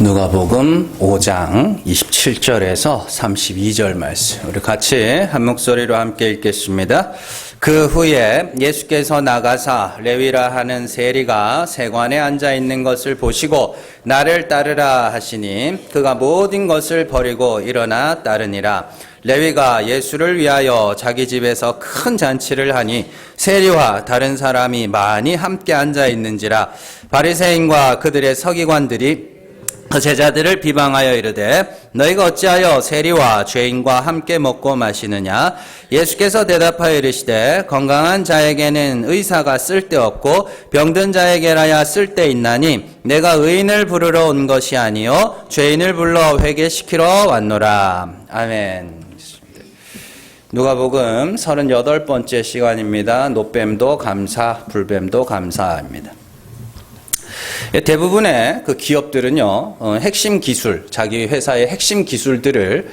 누가복음 5장 27절에서 32절 말씀 우리 같이 한 목소리로 함께 읽겠습니다. 그 후에 예수께서 나가사 레위라 하는 세리가 세관에 앉아 있는 것을 보시고 나를 따르라 하시니 그가 모든 것을 버리고 일어나 따르니라. 레위가 예수를 위하여 자기 집에서 큰 잔치를 하니 세리와 다른 사람이 많이 함께 앉아 있는지라. 바리새인과 그들의 서기관들이 그 제자들을 비방하여 이르되 너희가 어찌하여 세리와 죄인과 함께 먹고 마시느냐. 예수께서 대답하여 이르시되 건강한 자에게는 의사가 쓸데없고 병든 자에게라야 쓸데있나니 내가 의인을 부르러 온 것이 아니요 죄인을 불러 회개시키러 왔노라. 아멘. 누가복음 38번째 시간입니다. 노뱀도 감사, 불뱀도 감사입니다. 대부분의 그 기업들은요, 핵심 기술, 자기 회사의 핵심 기술들을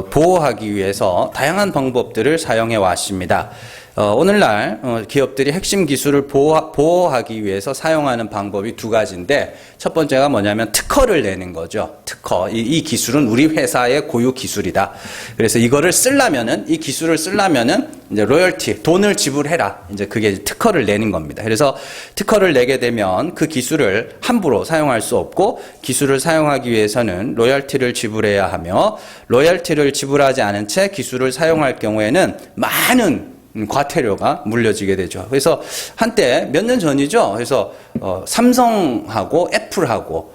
보호하기 위해서 다양한 방법들을 사용해 왔습니다. 오늘날 기업들이 핵심 기술을 보호하기 위해서 사용하는 방법이 두 가지인데, 첫 번째가 뭐냐면 특허를 내는 거죠. 특허. 이 기술은 우리 회사의 고유 기술이다. 그래서 이거를 쓰려면은, 이 기술을 쓰려면은 이제 로열티, 돈을 지불해라. 이제 그게 특허를 내는 겁니다. 그래서 특허를 내게 되면 그 기술을 함부로 사용할 수 없고, 기술을 사용하기 위해서는 로열티를 지불해야 하며, 로열티를 지불하지 않은 채 기술을 사용할 경우에는 많은 과태료가 물려지게 되죠. 그래서 한때 몇 년 전이죠. 그래서 삼성하고 애플하고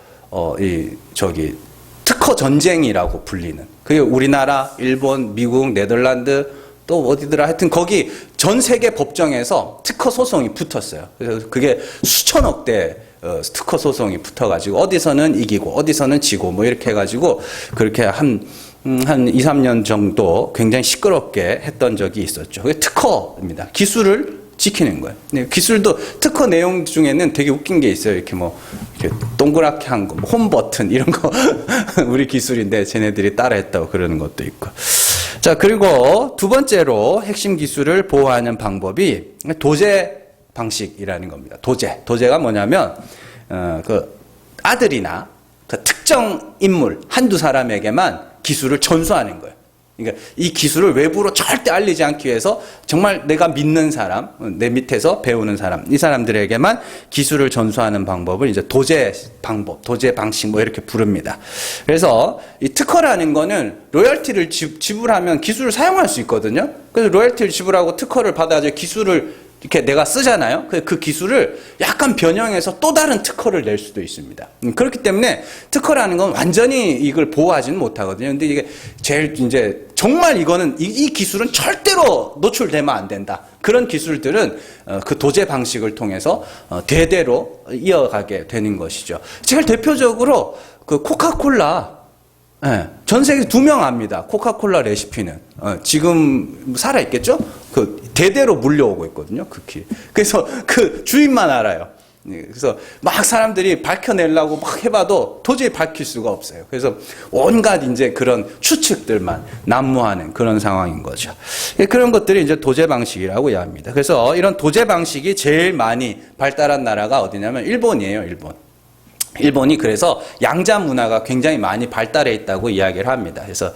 특허 전쟁이라고 불리는, 그게 우리나라, 일본, 미국, 네덜란드 또 어디더라, 하여튼 거기 전 세계 법정에서 특허 소송이 붙었어요. 그래서 그게 수천억 대 특허 소송이 붙어가지고 어디서는 이기고 어디서는 지고 뭐 이렇게 해가지고 그렇게 한 2, 3년 정도 굉장히 시끄럽게 했던 적이 있었죠. 그게 특허입니다. 기술을 지키는 거예요. 기술도 특허 내용 중에는 되게 웃긴 게 있어요. 이렇게 이렇게 동그랗게 한 거, 홈 버튼 이런 거 우리 기술인데 쟤네들이 따라했다고 그러는 것도 있고. 자, 그리고 두 번째로 핵심 기술을 보호하는 방법이 도제 방식이라는 겁니다. 도제가 뭐냐면 그 아들이나 그 특정 인물 한두 사람에게만 기술을 전수하는 거예요. 그러니까 이 기술을 외부로 절대 알리지 않기 위해서 정말 내가 믿는 사람, 내 밑에서 배우는 사람, 이 사람들에게만 기술을 전수하는 방법을 이제 도제 방법, 도제 방식 뭐 이렇게 부릅니다. 그래서 이 특허라는 거는 로열티를 지불하면 기술을 사용할 수 있거든요. 그래서 로열티를 지불하고 특허를 받아서 기술을 이렇게 내가 쓰잖아요. 그 기술을 약간 변형해서 또 다른 특허를 낼 수도 있습니다. 그렇기 때문에 특허라는 건 완전히 이걸 보호하지는 못하거든요. 근데 이게 제일 이제 정말 이거는 이 기술은 절대로 노출되면 안 된다. 그런 기술들은 그 도제 방식을 통해서 대대로 이어가게 되는 것이죠. 제일 대표적으로 그 코카콜라. 네, 전 세계 2명 압니다. 코카콜라 레시피는. 지금 살아있겠죠? 그 대대로 물려오고 있거든요. 그 길. 그래서 그 주인만 알아요. 그래서 막 사람들이 밝혀내려고 막 해봐도 도저히 밝힐 수가 없어요. 그래서 온갖 이제 그런 추측들만 난무하는 그런 상황인 거죠. 그런 것들이 이제 도제 방식이라고 이야기합니다. 그래서 이런 도제 방식이 제일 많이 발달한 나라가 어디냐면 일본이에요. 일본이 그래서 양자 문화가 굉장히 많이 발달해 있다고 이야기를 합니다. 그래서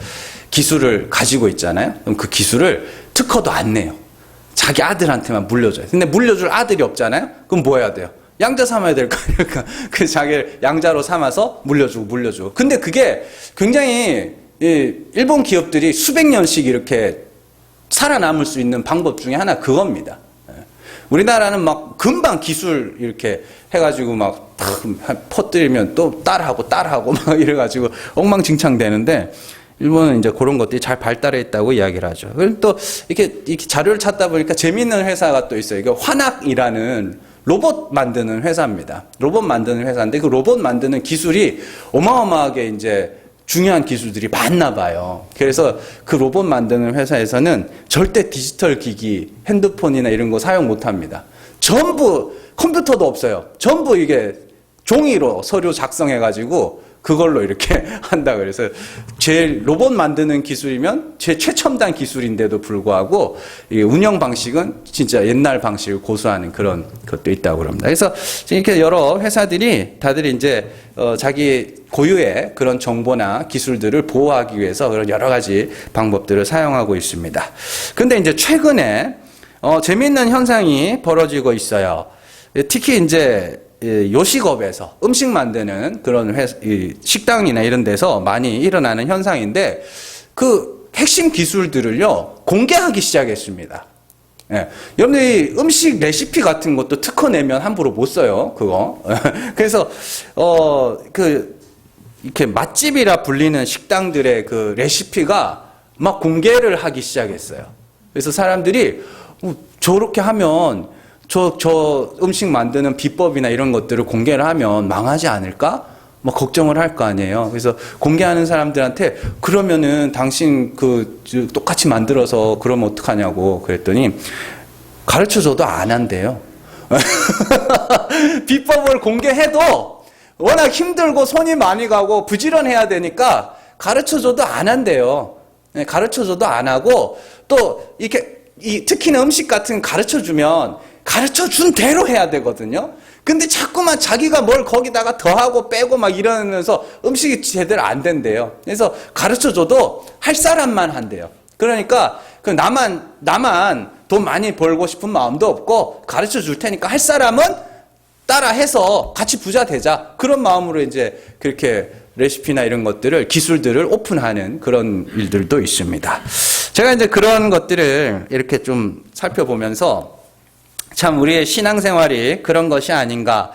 기술을 가지고 있잖아요. 그럼 그 기술을 특허도 안 내요. 자기 아들한테만 물려줘요. 근데 물려줄 아들이 없잖아요. 그럼 뭐 해야 돼요? 양자 삼아야 될 거 아니에요. 그래서 자기를 양자로 삼아서 물려주고. 근데 그게 굉장히 일본 기업들이 수백 년씩 이렇게 살아남을 수 있는 방법 중에 하나 그겁니다. 우리나라는 막 금방 기술 이렇게 해가지고 막 퍼뜨리면 또 따라하고 막 이래가지고 엉망진창 되는데 일본은 이제 그런 것들이 잘 발달해 있다고 이야기를 하죠. 그리고 또 이렇게 자료를 찾다 보니까 재미있는 회사가 또 있어요. 이게 화낙이라는 로봇 만드는 회사입니다. 로봇 만드는 회사인데 그 로봇 만드는 기술이 어마어마하게 이제 중요한 기술들이 많나 봐요. 그래서 그 로봇 만드는 회사에서는 절대 디지털 기기, 핸드폰이나 이런 거 사용 못 합니다. 전부 컴퓨터도 없어요. 전부 이게 종이로 서류 작성해가지고 그걸로 이렇게 한다 그래서 제일 로봇 만드는 기술이면 제일 최첨단 기술인데도 불구하고 이 운영 방식은 진짜 옛날 방식을 고수하는 그런 것도 있다고 그럽니다. 그래서 이렇게 여러 회사들이 다들 이제 자기 고유의 그런 정보나 기술들을 보호하기 위해서 그런 여러 가지 방법들을 사용하고 있습니다. 근데 이제 최근에 재미있는 현상이 벌어지고 있어요. 특히 이제 요식업에서 음식 만드는 그런 식당이나 이런 데서 많이 일어나는 현상인데 그 핵심 기술들을요 공개하기 시작했습니다. 예. 여러분들이 음식 레시피 같은 것도 특허 내면 함부로 못 써요. 그거. 그래서 이렇게 맛집이라 불리는 식당들의 그 레시피가 막 공개를 하기 시작했어요. 그래서 사람들이 저렇게 하면 저 음식 만드는 비법이나 이런 것들을 공개를 하면 망하지 않을까? 뭐 걱정을 할 거 아니에요. 그래서 공개하는 사람들한테 그러면은 당신 똑같이 만들어서 그러면 어떡하냐고 그랬더니 가르쳐줘도 안 한대요. 비법을 공개해도 워낙 힘들고 손이 많이 가고 부지런해야 되니까 가르쳐줘도 안 한대요. 가르쳐줘도 안 하고 또 이렇게 특히나 음식 같은 가르쳐주면 가르쳐준 대로 해야 되거든요. 근데 자꾸만 자기가 뭘 거기다가 더하고 빼고 막 이러면서 음식이 제대로 안 된대요. 그래서 가르쳐줘도 할 사람만 한대요. 그러니까 나만 돈 많이 벌고 싶은 마음도 없고 가르쳐 줄 테니까 할 사람은 따라해서 같이 부자 되자. 그런 마음으로 이제 그렇게 레시피나 이런 것들을 기술들을 오픈하는 그런 일들도 있습니다. 제가 이제 그런 것들을 이렇게 좀 살펴보면서 참 우리의 신앙생활이 그런 것이 아닌가,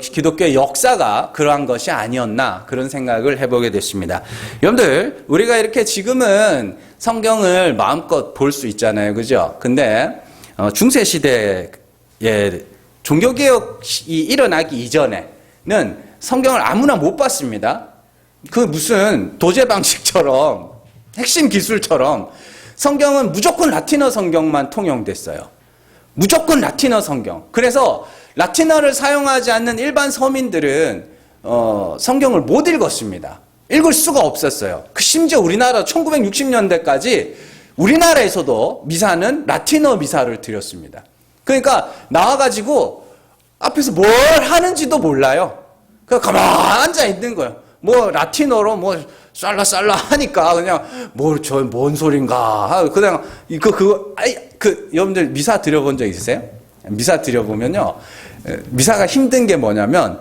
기독교의 역사가 그러한 것이 아니었나 그런 생각을 해보게 됐습니다. 여러분들 우리가 이렇게 지금은 성경을 마음껏 볼 수 있잖아요, 그죠? 근데 중세 시대에 종교개혁이 일어나기 이전에는 성경을 아무나 못 봤습니다. 그 무슨 도제 방식처럼 핵심 기술처럼 성경은 무조건 라틴어 성경만 통용됐어요. 무조건 라틴어 성경. 그래서 라틴어를 사용하지 않는 일반 서민들은 성경을 못 읽었습니다. 읽을 수가 없었어요. 심지어 우리나라 1960년대까지 우리나라에서도 미사는 라틴어 미사를 드렸습니다. 그러니까 나와가지고 앞에서 뭘 하는지도 몰라요. 그냥 가만히 앉아 있는 거예요. 뭐 라틴어로 뭐 쌀라 하니까 그냥 뭔 소린가. 그냥 여러분들 미사 드려본 적 있으세요? 미사 드려보면요. 미사가 힘든 게 뭐냐면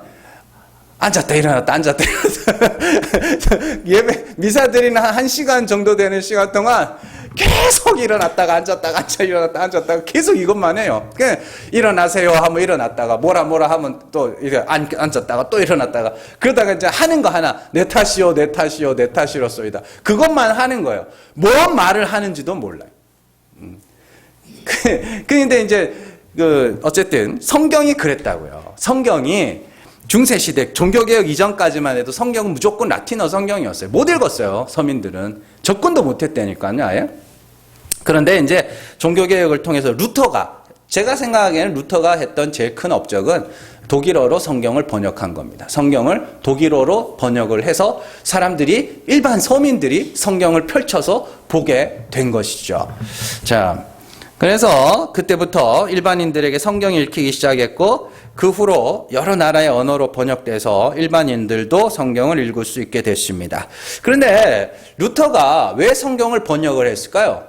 앉았다 일어났다 앉았다 일어났다. 예배 미사 드리는 한 1시간 정도 되는 시간 동안 계속 일어났다가 앉았다가 일어났다가 앉았다가 계속 이것만 해요. 그냥 일어나세요 하면 일어났다가 뭐라 하면 또 앉았다가 또 일어났다가 그러다가 이제 하는 거 하나 내 탓이로소이다. 그것만 하는 거예요. 뭔 말을 하는지도 몰라요. 근데 이제 어쨌든 성경이 그랬다고요. 성경이 중세시대 종교개혁 이전까지만 해도 성경은 무조건 라틴어 성경이었어요. 못 읽었어요. 서민들은. 접근도 못했다니까요. 아예. 그런데 이제 종교개혁을 통해서 제가 생각하기에는 루터가 했던 제일 큰 업적은 독일어로 성경을 번역한 겁니다. 성경을 독일어로 번역을 해서 일반 서민들이 성경을 펼쳐서 보게 된 것이죠. 자, 그래서 그때부터 일반인들에게 성경이 읽히기 시작했고 그 후로 여러 나라의 언어로 번역돼서 일반인들도 성경을 읽을 수 있게 됐습니다. 그런데 루터가 왜 성경을 번역을 했을까요?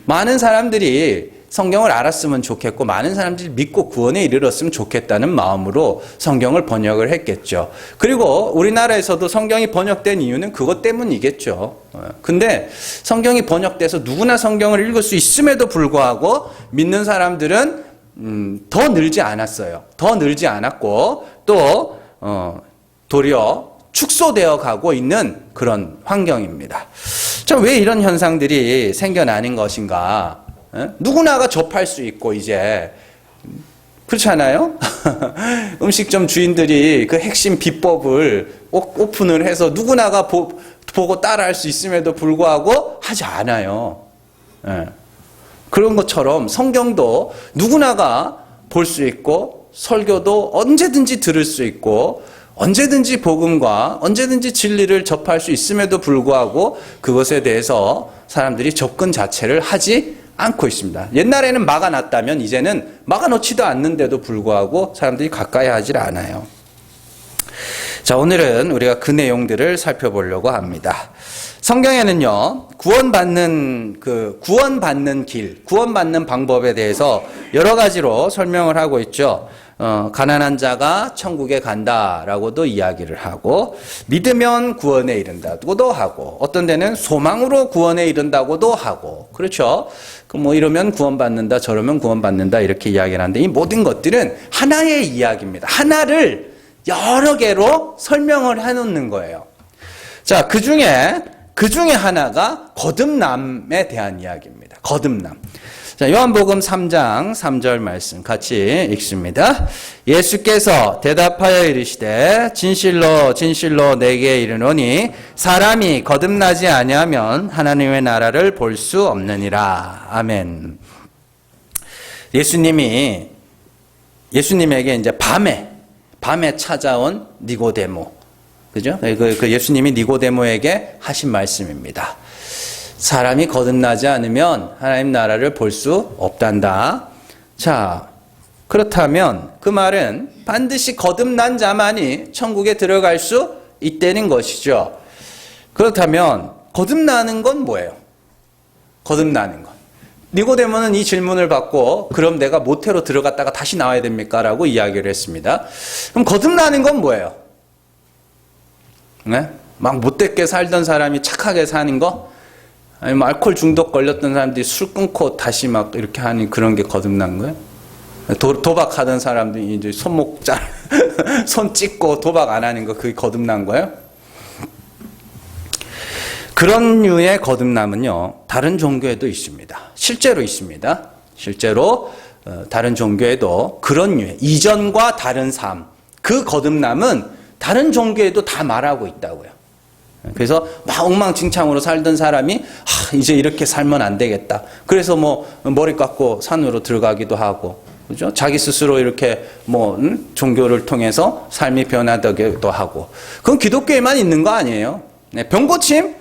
많은 사람들이 성경을 알았으면 좋겠고 많은 사람들이 믿고 구원에 이르렀으면 좋겠다는 마음으로 성경을 번역을 했겠죠. 그리고 우리나라에서도 성경이 번역된 이유는 그것 때문이겠죠. 근데 성경이 번역돼서 누구나 성경을 읽을 수 있음에도 불구하고 믿는 사람들은 더 늘지 않았어요. 더 늘지 않았고 또 도리어 축소되어 가고 있는 그런 환경입니다. 자, 왜 이런 현상들이 생겨나는 것인가? 누구나가 접할 수 있고 이제 그렇잖아요? 음식점 주인들이 그 핵심 비법을 오픈을 해서 누구나가 보고 따라할 수 있음에도 불구하고 하지 않아요. 그런 것처럼 성경도 누구나가 볼 수 있고 설교도 언제든지 들을 수 있고 언제든지 복음과 언제든지 진리를 접할 수 있음에도 불구하고 그것에 대해서 사람들이 접근 자체를 하지 않고 있습니다. 옛날에는 막아놨다면 이제는 막아놓지도 않는데도 불구하고 사람들이 가까이 하질 않아요. 자, 오늘은 우리가 그 내용들을 살펴보려고 합니다. 성경에는요, 구원받는 길, 구원받는 방법에 대해서 여러 가지로 설명을 하고 있죠. 가난한 자가 천국에 간다라고도 이야기를 하고, 믿으면 구원에 이른다고도 하고, 어떤 데는 소망으로 구원에 이른다고도 하고, 그렇죠? 뭐 이러면 구원받는다, 저러면 구원받는다, 이렇게 이야기를 하는데, 이 모든 것들은 하나의 이야기입니다. 하나를 여러 개로 설명을 해놓는 거예요. 자, 그 중에 하나가 거듭남에 대한 이야기입니다. 거듭남. 자, 요한복음 3장 3절 말씀 같이 읽습니다. 예수께서 대답하여 이르시되 진실로 진실로 내게 이르노니 사람이 거듭나지 아니하면 하나님의 나라를 볼 수 없느니라. 아멘. 예수님에게 이제 밤에 찾아온 니고데모, 그죠? 그 예수님이 니고데모에게 하신 말씀입니다. 사람이 거듭나지 않으면 하나님 나라를 볼 수 없단다. 자, 그렇다면 그 말은 반드시 거듭난 자만이 천국에 들어갈 수 있다는 것이죠. 그렇다면 거듭나는 건 뭐예요? 거듭나는 건. 니고데모는 이 질문을 받고 그럼 내가 모태로 들어갔다가 다시 나와야 됩니까? 라고 이야기를 했습니다. 그럼 거듭나는 건 뭐예요? 네? 막 못되게 살던 사람이 착하게 사는 거? 아니면 알코올 중독 걸렸던 사람들이 술 끊고 다시 막 이렇게 하는 그런 게 거듭난 거예요? 도박하던 사람들이 이제 손 찢고 도박 안 하는 거, 그게 거듭난 거예요? 그런 류의 거듭남은요, 다른 종교에도 있습니다. 실제로 있습니다. 실제로 다른 종교에도 그런 류의 이전과 다른 삶, 그 거듭남은 다른 종교에도 다 말하고 있다고요. 그래서 막 엉망진창으로 살던 사람이 이제 이렇게 살면 안 되겠다. 그래서 뭐 머리 깎고 산으로 들어가기도 하고, 그죠? 자기 스스로 이렇게 종교를 통해서 삶이 변화되기도 하고. 그건 기독교에만 있는 거 아니에요. 네, 병고침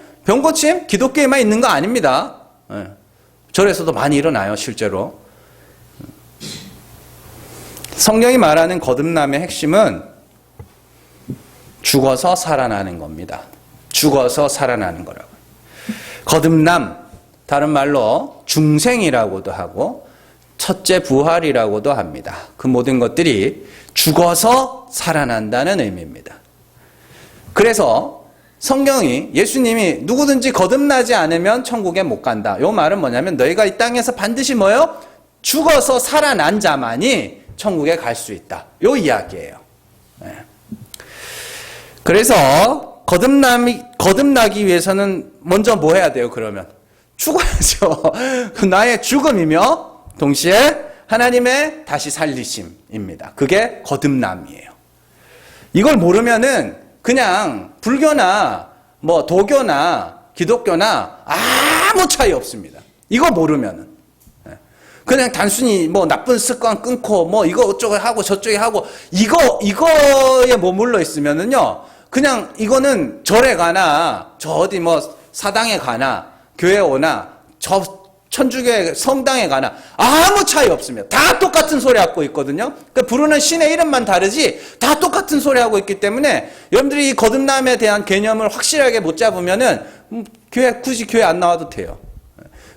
기독교에만 있는 거 아닙니다. 네. 절에서도 많이 일어나요, 실제로. 성경이 말하는 거듭남의 핵심은 죽어서 살아나는 겁니다. 죽어서 살아나는 거라고. 거듭남, 다른 말로 중생이라고도 하고 첫째 부활이라고도 합니다. 그 모든 것들이 죽어서 살아난다는 의미입니다. 그래서 성경이 예수님이 누구든지 거듭나지 않으면 천국에 못 간다. 이 말은 뭐냐면 너희가 이 땅에서 반드시 뭐요? 죽어서 살아난 자만이 천국에 갈 수 있다. 이 이야기예요. 네. 그래서 거듭나기 위해서는 먼저 뭐 해야 돼요? 그러면 죽어야죠. 나의 죽음이며 동시에 하나님의 다시 살리심입니다. 그게 거듭남이에요. 이걸 모르면은 그냥 불교나 뭐 도교나 기독교나 아무 차이 없습니다. 이거 모르면은 그냥 단순히 뭐 나쁜 습관 끊고 뭐 이거 어쩌고 하고 저쩌고 하고 이거에 머물러 있으면은요, 그냥 이거는 절에 가나 저 어디 뭐 사당에 가나 교회 오나 저 천주교회 성당에 가나 아무 차이 없습니다. 다 똑같은 소리 하고 있거든요. 그러니까 부르는 신의 이름만 다르지 다 똑같은 소리 하고 있기 때문에 여러분들이 이 거듭남에 대한 개념을 확실하게 못 잡으면은 굳이 교회 안 나와도 돼요.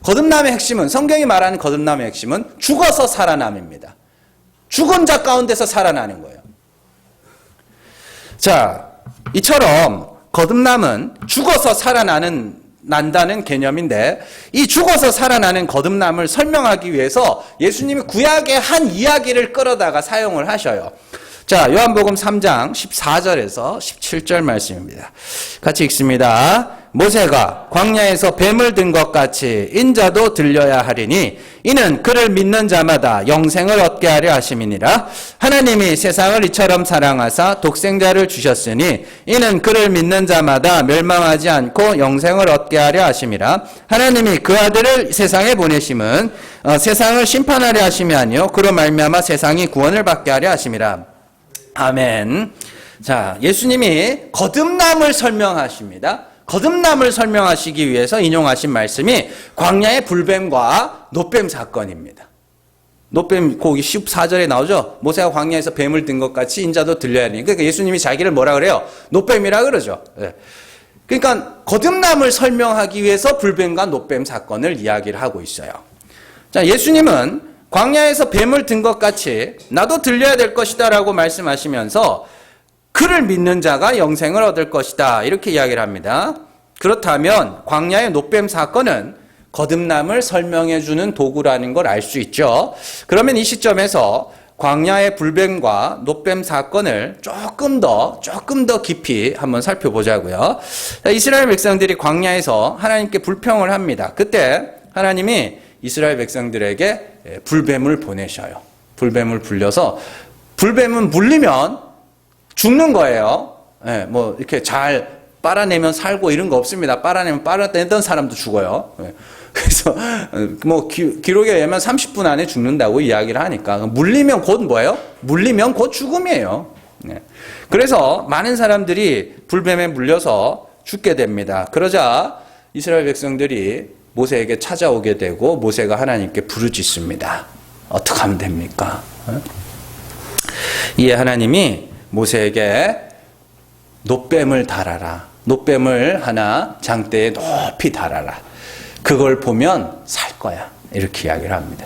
거듭남의 핵심은, 성경이 말하는 거듭남의 핵심은 죽어서 살아남입니다. 죽은 자 가운데서 살아나는 거예요. 자, 이처럼 거듭남은 죽어서 난다는 개념인데, 이 죽어서 살아나는 거듭남을 설명하기 위해서 예수님이 구약의 한 이야기를 끌어다가 사용을 하셔요. 자, 요한복음 3장 14절에서 17절 말씀입니다. 같이 읽습니다. 모세가 광야에서 뱀을 든 것 같이 인자도 들려야 하리니 이는 그를 믿는 자마다 영생을 얻게 하려 하심이니라. 하나님이 세상을 이처럼 사랑하사 독생자를 주셨으니 이는 그를 믿는 자마다 멸망하지 않고 영생을 얻게 하려 하심이라. 하나님이 그 아들을 세상에 보내심은 세상을 심판하려 하심이 아니요 그로 말미암아 세상이 구원을 받게 하려 하심이라. 아멘. 자, 예수님이 거듭남을 설명하십니다. 거듭남을 설명하시기 위해서 인용하신 말씀이 광야의 불뱀과 놋뱀 사건입니다. 놋뱀 거기 14절에 나오죠. 모세가 광야에서 뱀을 든 것 같이 인자도 들려야 하니. 그러니까 예수님이 자기를 뭐라 그래요? 놋뱀이라 그러죠. 네. 그러니까 거듭남을 설명하기 위해서 불뱀과 놋뱀 사건을 이야기를 하고 있어요. 자, 예수님은 광야에서 뱀을 든 것 같이 나도 들려야 될 것이다 라고 말씀하시면서 그를 믿는 자가 영생을 얻을 것이다 이렇게 이야기를 합니다. 그렇다면 광야의 놋뱀 사건은 거듭남을 설명해 주는 도구라는 걸 알 수 있죠. 그러면 이 시점에서 광야의 불뱀과 놋뱀 사건을 조금 더 깊이 한번 살펴보자고요. 이스라엘 백성들이 광야에서 하나님께 불평을 합니다. 그때 하나님이 이스라엘 백성들에게 불뱀을 보내셔요. 불뱀을 불려서 불뱀은 물리면 죽는 거예요. 네, 뭐 이렇게 잘 빨아내면 살고 이런 거 없습니다. 빨아내던 사람도 죽어요. 네. 그래서 뭐 기록에 의하면 30분 안에 죽는다고 이야기를 하니까 물리면 곧 뭐예요? 물리면 곧 죽음이에요. 네. 그래서 많은 사람들이 불뱀에 물려서 죽게 됩니다. 그러자 이스라엘 백성들이 모세에게 찾아오게 되고 모세가 하나님께 부르짖습니다. 어떻게 하면 됩니까? 이에 하나님이 모세에게 놋뱀을 달아라. 놋뱀을 하나 장대에 높이 달아라. 그걸 보면 살 거야. 이렇게 이야기를 합니다.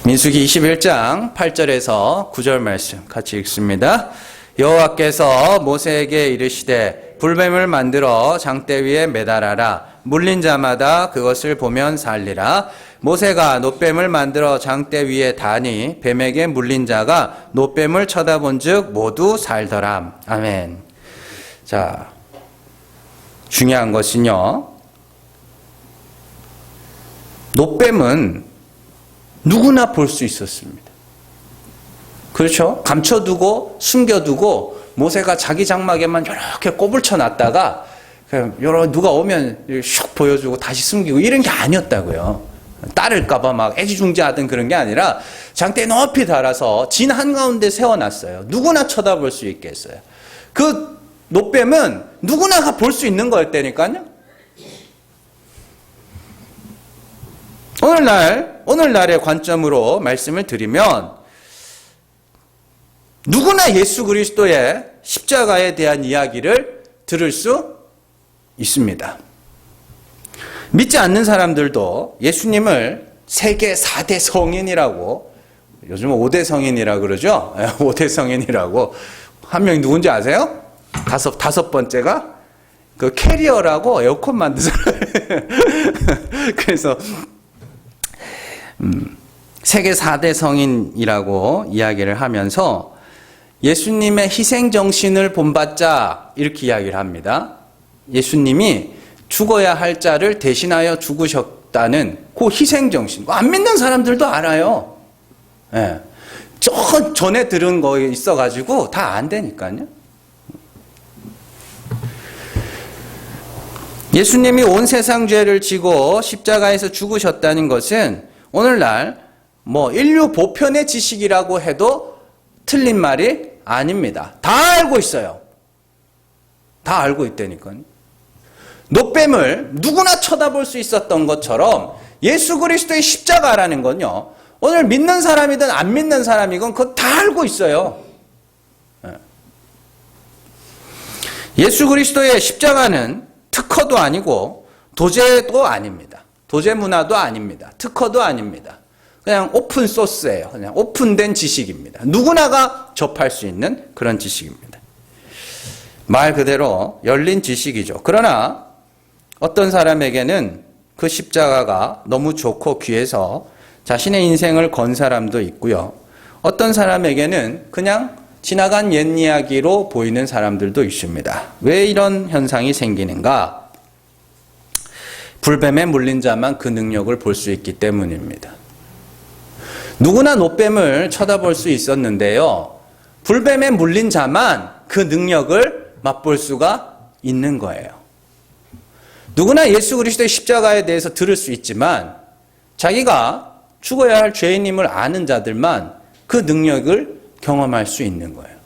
민수기 21장 8절에서 9절 말씀 같이 읽습니다. 여호와께서 모세에게 이르시되 불뱀을 만들어 장대 위에 매달아라. 물린 자마다 그것을 보면 살리라. 모세가 놋뱀을 만들어 장대 위에 다니 뱀에게 물린 자가 놋뱀을 쳐다본 즉 모두 살더라. 아멘. 자, 중요한 것은요. 놋뱀은 누구나 볼 수 있었습니다. 그렇죠? 감춰두고 숨겨두고 모세가 자기 장막에만 이렇게 꼽을 쳐놨다가 누가 오면 슉 보여주고 다시 숨기고 이런 게 아니었다고요. 따를까봐 막 애지중지하던 그런 게 아니라 장대에 높이 달아서 진 한가운데 세워놨어요. 누구나 쳐다볼 수 있게 했어요. 그 놋뱀은 누구나가 볼 수 있는 거였다니까요. 오늘날의 관점으로 말씀을 드리면 누구나 예수 그리스도의 십자가에 대한 이야기를 들을 수 있습니다. 믿지 않는 사람들도 예수님을 세계 4대 성인이라고, 요즘은 5대 성인이라고 그러죠? 5대 성인이라고. 한 명이 누군지 아세요? 다섯 번째가 그 캐리어라고 에어컨 만드는 그래서 세계 4대 성인이라고 이야기를 하면서 예수님의 희생정신을 본받자 이렇게 이야기를 합니다. 예수님이 죽어야 할 자를 대신하여 죽으셨다는 그 희생정신. 안 믿는 사람들도 알아요. 예. 저 전에 들은 거 있어가지고 다 안 되니까요. 예수님이 온 세상 죄를 지고 십자가에서 죽으셨다는 것은 오늘날 뭐 인류 보편의 지식이라고 해도 틀린 말이 아닙니다. 다 알고 있어요. 다 알고 있다니까요. 놋뱀을 누구나 쳐다볼 수 있었던 것처럼 예수 그리스도의 십자가라는 건요. 오늘 믿는 사람이든 안 믿는 사람이건 그거 다 알고 있어요. 예수 그리스도의 십자가는 특허도 아니고 도제도 아닙니다. 도제 문화도 아닙니다. 특허도 아닙니다. 그냥 오픈 소스예요. 그냥 오픈된 지식입니다. 누구나가 접할 수 있는 그런 지식입니다. 말 그대로 열린 지식이죠. 그러나 어떤 사람에게는 그 십자가가 너무 좋고 귀해서 자신의 인생을 건 사람도 있고요. 어떤 사람에게는 그냥 지나간 옛 이야기로 보이는 사람들도 있습니다. 왜 이런 현상이 생기는가? 불뱀에 물린 자만 그 능력을 볼 수 있기 때문입니다. 누구나 놋뱀을 쳐다볼 수 있었는데요. 불뱀에 물린 자만 그 능력을 맛볼 수가 있는 거예요. 누구나 예수 그리스도의 십자가에 대해서 들을 수 있지만 자기가 죽어야 할 죄인임을 아는 자들만 그 능력을 경험할 수 있는 거예요.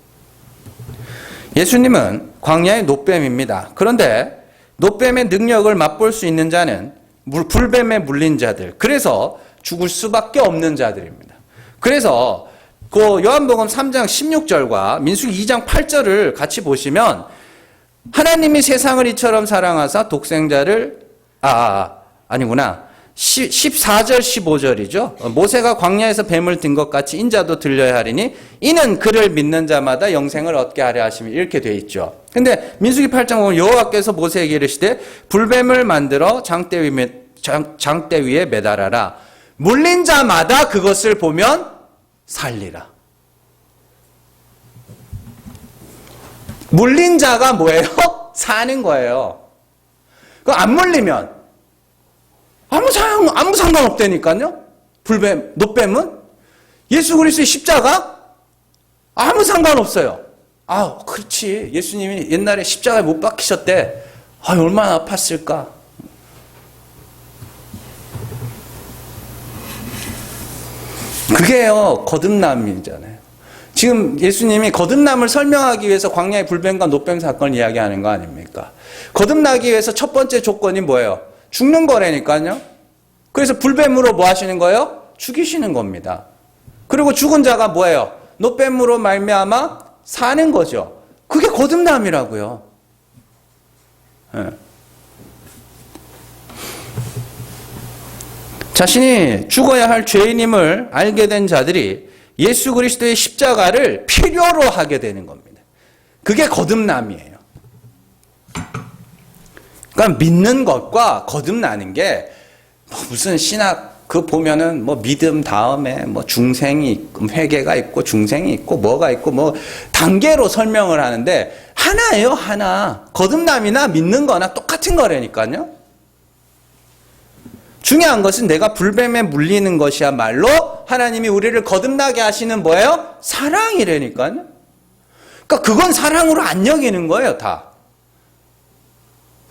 예수님은 광야의 노뱀입니다. 그런데 노뱀의 능력을 맛볼 수 있는 자는 불뱀에 물린 자들, 그래서 죽을 수밖에 없는 자들입니다. 그래서 그 요한복음 3장 16절과 민수기 2장 8절을 같이 보시면 하나님이 세상을 이처럼 사랑하사 독생자를 아니구나. 14절 15절이죠. 모세가 광야에서 뱀을 든 것 같이 인자도 들려야 하리니 이는 그를 믿는 자마다 영생을 얻게 하려 하심이 이렇게 돼 있죠. 근데 민수기 8장 보면 여호와께서 모세에게 이르시되 불뱀을 만들어 장대 위에 매달아라. 물린 자마다 그것을 보면 살리라. 물린 자가 뭐예요? 사는 거예요. 그거 안 물리면 아무 상관없다니까요. 불뱀, 노뱀은 예수 그리스도의 십자가 아무 상관없어요. 그렇지. 예수님이 옛날에 십자가에 못 박히셨대. 얼마나 아팠을까. 그게요, 거듭남이잖아요. 지금 예수님이 거듭남을 설명하기 위해서 광야의 불뱀과 노뱀 사건을 이야기하는 거 아닙니까? 거듭나기 위해서 첫 번째 조건이 뭐예요? 죽는 거라니까요. 그래서 불뱀으로 뭐 하시는 거예요? 죽이시는 겁니다. 그리고 죽은 자가 뭐예요? 노뱀으로 말미암아 사는 거죠. 그게 거듭남이라고요. 네. 자신이 죽어야 할 죄인임을 알게 된 자들이 예수 그리스도의 십자가를 필요로 하게 되는 겁니다. 그게 거듭남이에요. 그러니까 믿는 것과 거듭나는 게 무슨 신학 보면은 믿음 다음에 중생이 있고 회개가 있고 중생이 있고 뭐가 있고 단계로 설명을 하는데 하나예요, 하나. 거듭남이나 믿는 거나 똑같은 거라니까요. 중요한 것은 내가 불뱀에 물리는 것이야말로 하나님이 우리를 거듭나게 하시는 뭐예요? 사랑이라니까요. 그러니까 그건 사랑으로 안 여기는 거예요, 다.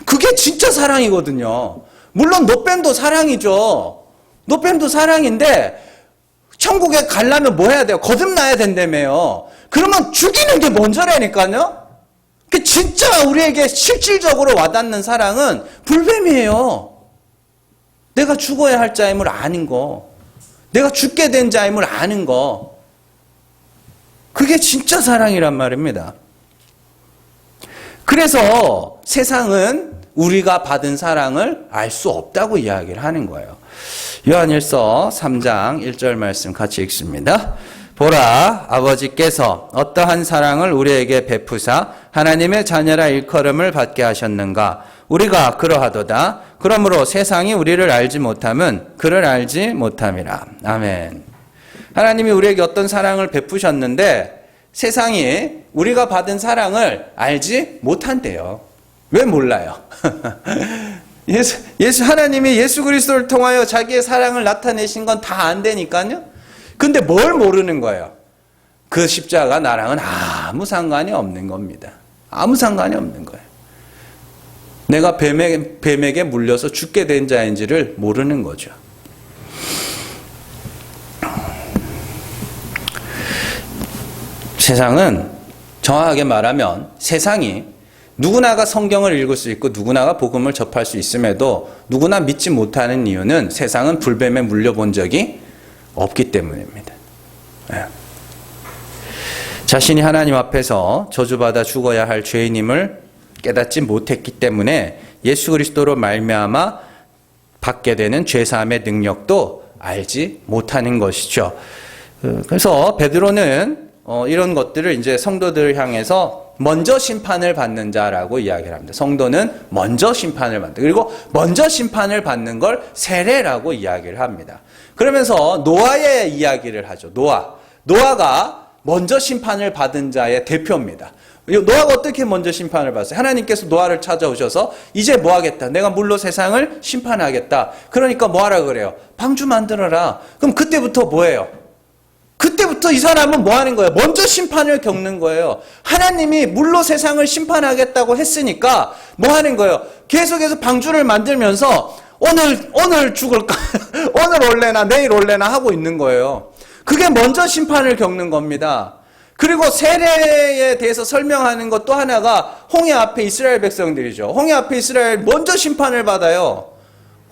그게 진짜 사랑이거든요. 물론 노뱀도 사랑이죠. 노뱀도 사랑인데 천국에 가려면 뭐 해야 돼요? 거듭나야 된다며요. 그러면 죽이는 게 먼저라니까요. 그 진짜 우리에게 실질적으로 와닿는 사랑은 불뱀이에요. 내가 죽어야 할 자임을 아는 거. 내가 죽게 된 자임을 아는 거. 그게 진짜 사랑이란 말입니다. 그래서 세상은 우리가 받은 사랑을 알 수 없다고 이야기를 하는 거예요. 요한일서 3장 1절 말씀 같이 읽습니다. 보라, 아버지께서 어떠한 사랑을 우리에게 베푸사 하나님의 자녀라 일컬음을 받게 하셨는가. 우리가 그러하도다. 그러므로 세상이 우리를 알지 못함은 그를 알지 못함이라. 아멘. 하나님이 우리에게 어떤 사랑을 베푸셨는데 세상이 우리가 받은 사랑을 알지 못한대요. 왜 몰라요? 하나님이 예수 그리스도를 통하여 자기의 사랑을 나타내신 건 다 안되니까요. 근데 뭘 모르는 거예요? 그 십자가 나랑은 아무 상관이 없는 겁니다. 아무 상관이 없는 거예요. 내가 뱀에게 물려서 죽게 된 자인지를 모르는 거죠. 세상은 정확하게 말하면 세상이 누구나가 성경을 읽을 수 있고 누구나가 복음을 접할 수 있음에도 누구나 믿지 못하는 이유는 세상은 불뱀에 물려본 적이 없기 때문입니다. 네. 자신이 하나님 앞에서 저주받아 죽어야 할 죄인임을 깨닫지 못했기 때문에 예수 그리스도로 말미암아 받게 되는 죄사함의 능력도 알지 못하는 것이죠. 그래서 베드로는 이런 것들을 이제 성도들을 향해서 먼저 심판을 받는 자라고 이야기를 합니다. 성도는 먼저 심판을 받는다. 그리고 먼저 심판을 받는 걸 세례라고 이야기를 합니다. 그러면서 노아의 이야기를 하죠. 노아가 먼저 심판을 받은 자의 대표입니다. 노아가 어떻게 먼저 심판을 받았어요? 하나님께서 노아를 찾아오셔서 이제 뭐 하겠다. 내가 물로 세상을 심판하겠다. 그러니까 뭐 하라 그래요? 방주 만들어라. 그럼 그때부터 뭐예요? 그때부터 이 사람은 뭐 하는 거예요? 먼저 심판을 겪는 거예요. 하나님이 물로 세상을 심판하겠다고 했으니까 뭐 하는 거예요? 계속해서 방주를 만들면서 오늘 죽을까? 오늘 올래나 내일 올래나 하고 있는 거예요. 그게 먼저 심판을 겪는 겁니다. 그리고 세례에 대해서 설명하는 것 또 하나가 홍해 앞에 이스라엘 백성들이죠. 홍해 앞에 이스라엘 먼저 심판을 받아요.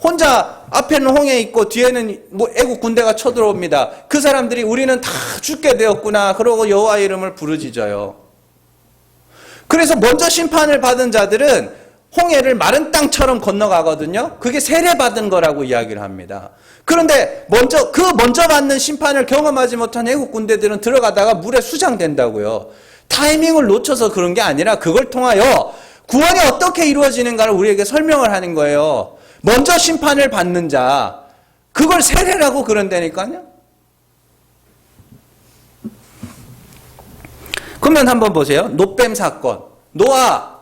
혼자 앞에는 홍해 있고 뒤에는 뭐 애국 군대가 쳐들어옵니다. 그 사람들이 우리는 다 죽게 되었구나. 그러고 여호와 이름을 부르짖어요. 그래서 먼저 심판을 받은 자들은 홍해를 마른 땅처럼 건너가거든요. 그게 세례받은 거라고 이야기를 합니다. 그런데 먼저 받는 심판을 경험하지 못한 애국 군대들은 들어가다가 물에 수장된다고요. 타이밍을 놓쳐서 그런 게 아니라 그걸 통하여 구원이 어떻게 이루어지는가를 우리에게 설명을 하는 거예요. 먼저 심판을 받는 자, 그걸 세례라고 그런다니까요. 그러면 한번 보세요. 놋뱀 사건, 노아,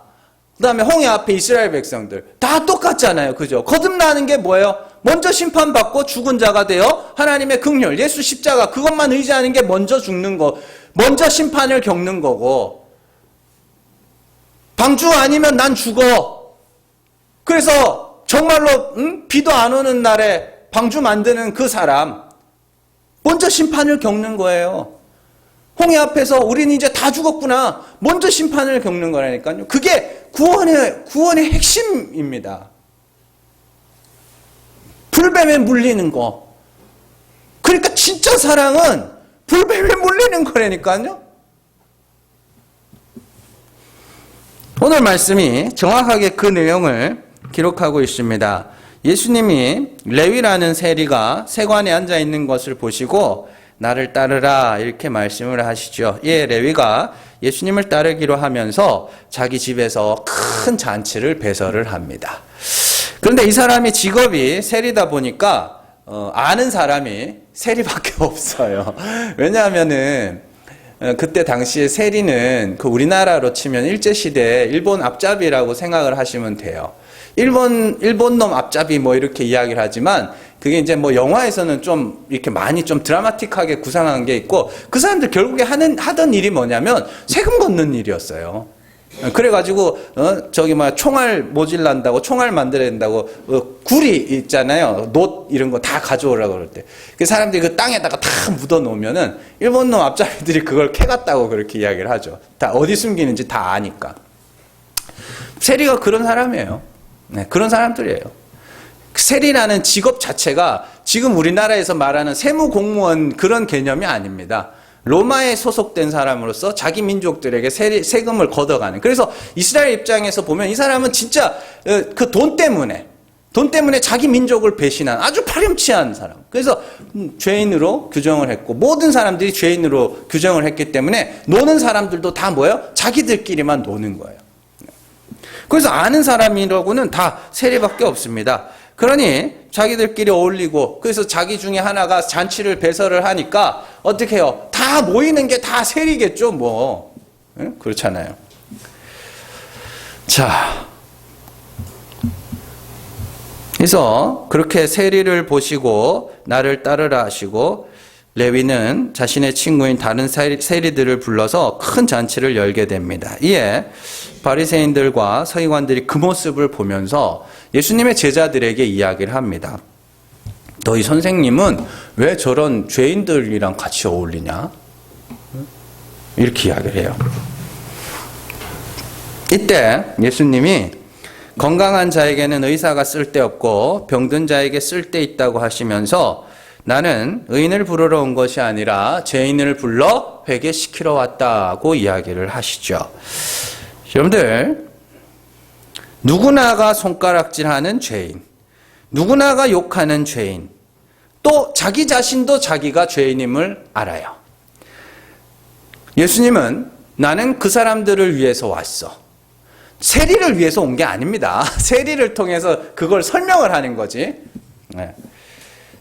그 다음에 홍해 앞에 이스라엘 백성들 다 똑같잖아요. 그죠? 거듭나는 게 뭐예요? 먼저 심판받고 죽은 자가 되어 하나님의 긍휼, 예수 십자가, 그것만 의지하는 게 먼저 죽는 거, 먼저 심판을 겪는 거고, 방주 아니면 난 죽어. 그래서 정말로 비도 안 오는 날에 방주 만드는 그 사람 먼저 심판을 겪는 거예요. 홍해 앞에서 우리는 이제 다 죽었구나. 먼저 심판을 겪는 거라니까요. 그게 구원의 핵심입니다. 불뱀에 물리는 거. 그러니까 진짜 사랑은 불뱀에 물리는 거라니까요. 오늘 말씀이 정확하게 그 내용을 기록하고 있습니다. 예수님이 레위라는 세리가 세관에 앉아 있는 것을 보시고 나를 따르라 이렇게 말씀을 하시죠. 예, 레위가 예수님을 따르기로 하면서 자기 집에서 큰 잔치를 배설을 합니다. 그런데 이 사람이 직업이 세리다 보니까 아는 사람이 세리밖에 없어요. 왜냐하면은 그때 당시에 세리는 그 우리나라로 치면 일제시대 일본 앞잡이라고 생각을 하시면 돼요. 일본 놈 앞잡이 뭐 이렇게 이야기를 하지만 그게 이제 뭐 영화에서는 좀 이렇게 많이 좀 드라마틱하게 구상한 게 있고, 그 사람들 결국에 하던 일이 뭐냐면 세금 걷는 일이었어요. 그래가지고 저기 뭐 총알 모질난다고 총알 만들어야 된다고 구리 있잖아요. 놋 이런 거 다 가져오라고 그럴 때 그 사람들이 그 땅에다가 다 묻어 놓으면은 일본 놈 앞잡이들이 그걸 캐갔다고 그렇게 이야기를 하죠. 다 어디 숨기는지 다 아니까. 세리가 그런 사람이에요. 네, 그런 사람들이에요. 세리라는 직업 자체가 지금 우리나라에서 말하는 세무 공무원 그런 개념이 아닙니다. 로마에 소속된 사람으로서 자기 민족들에게 세금을 걷어가는. 그래서 이스라엘 입장에서 보면 이 사람은 진짜 그 돈 때문에 자기 민족을 배신한 아주 파렴치한 사람. 그래서 죄인으로 규정을 했고, 모든 사람들이 죄인으로 규정을 했기 때문에 노는 사람들도 다 뭐예요? 자기들끼리만 노는 거예요. 그래서 아는 사람이라고는 다 세리밖에 없습니다. 그러니 자기들끼리 어울리고, 그래서 자기 중에 하나가 잔치를 배설을 하니까 어떻게 해요? 다 모이는 게 다 세리겠죠, 뭐. 네? 그렇잖아요. 자, 그래서 그렇게 세리를 보시고 나를 따르라 하시고, 레위는 자신의 친구인 다른 세리들을 불러서 큰 잔치를 열게 됩니다. 이에 바리새인들과 서기관들이 그 모습을 보면서 예수님의 제자들에게 이야기를 합니다. 너희 선생님은 왜 저런 죄인들이랑 같이 어울리냐? 이렇게 이야기를 해요. 이때 예수님이 건강한 자에게는 의사가 쓸데없고 병든 자에게 쓸데있다고 하시면서 나는 의인을 부르러 온 것이 아니라 죄인을 불러 회개시키러 왔다고 이야기를 하시죠. 여러분들, 누구나가 손가락질하는 죄인, 누구나가 욕하는 죄인, 또 자기 자신도 자기가 죄인임을 알아요. 예수님은 나는 그 사람들을 위해서 왔어. 세리를 위해서 온 게 아닙니다. 세리를 통해서 그걸 설명을 하는 거지. 네.